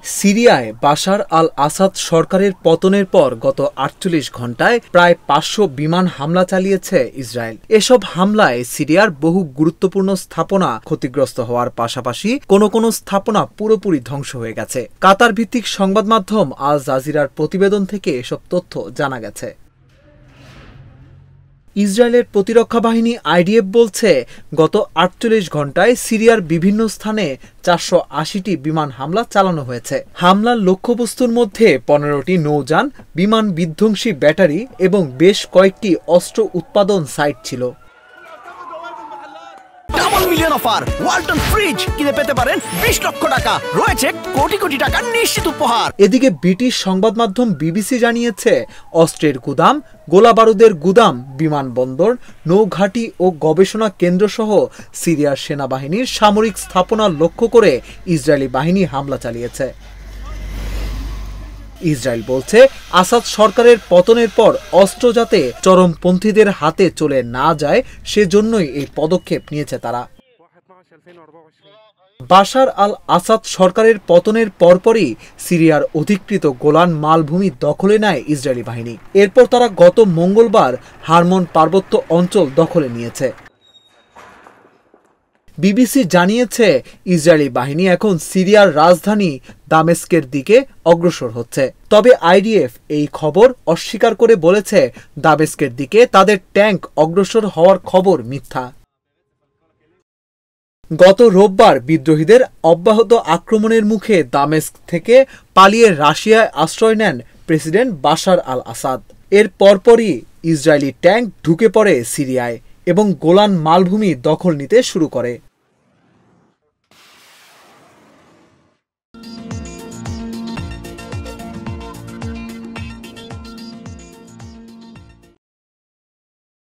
সিরিয়ায় বাশার আল আসাদ সরকারের পতনের পর গত ৪৮ ঘণ্টায় প্রায় ৫০০ বিমান হামলা চালিয়েছে ইসরায়েল। এসব হামলায় সিরিয়ার বহু গুরুত্বপূর্ণ স্থাপনা ক্ষতিগ্রস্ত হওয়ার পাশাপাশি কোনো স্থাপনা পুরোপুরি ধ্বংস হয়ে গেছে। কাতার ভিত্তিক সংবাদ মাধ্যম আল জাজিরার প্রতিবেদন থেকে এসব তথ্য জানা গেছে। ইসরায়েলের প্রতিরক্ষা বাহিনী আইডিএফ বলছে, গত ৪৮ ঘণ্টায় সিরিয়ার বিভিন্ন স্থানে ৪৮০টি বিমান হামলা চালানো হয়েছে। হামলার লক্ষ্যবস্তুর মধ্যে ১৫টি নৌযান, বিমান বিধ্বংসী ব্যাটারি এবং বেশ কয়েকটি অস্ত্র উৎপাদন সাইট ছিল। Double million offer Walton fridge কিনে পেতে পারেন ২০ লক্ষ টাকা, রয়েছে কোটি কোটি টাকার নিশ্চিত উপহার। এদিকে ব্রিটিশ সংবাদ মাধ্যম বিবিসি জানিয়েছে, অস্ত্রের গুদাম, গোলাবারুদের গুদাম, বিমানবন্দর, নৌঘাঁটি ও গবেষণা কেন্দ্রসহ সিরিয়ার সেনাবাহিনীর সামরিক স্থাপনা লক্ষ্য করে ইসরায়েলি বাহিনী হামলা চালিয়েছে। ইসরায়েল বলছে, আসাদ সরকারের পতনের পর অস্ত্র যাতে চরমপন্থীদের হাতে চলে না যায় সেজন্যই এই পদক্ষেপ নিয়েছে তারা। বাশার আল আসাদ সরকারের পতনের পরপরই সিরিয়ার অধিকৃত গোলান মালভূমি দখলে নেয় ইসরায়েলি বাহিনী। এরপর তারা গত মঙ্গলবার হারমন পার্বত্য অঞ্চল দখলে নিয়েছে। বিবিসি জানিয়েছে, ইসরায়েলি বাহিনী এখন সিরিয়ার রাজধানী দামেস্কের দিকে অগ্রসর হচ্ছে। তবে আইডিএফ এই খবর অস্বীকার করে বলেছে, দামেস্কের দিকে তাদের ট্যাঙ্ক অগ্রসর হওয়ার খবর মিথ্যা। গত রোববার বিদ্রোহীদের অব্যাহত আক্রমণের মুখে দামেস্ক থেকে পালিয়ে রাশিয়ায় আশ্রয় নেন প্রেসিডেন্ট বাশার আল আসাদ। এর পরপরই ইসরায়েলি ট্যাঙ্ক ঢুকে পড়ে সিরিয়ায় এবং গোলান মালভূমি দখল নিতে শুরু করে।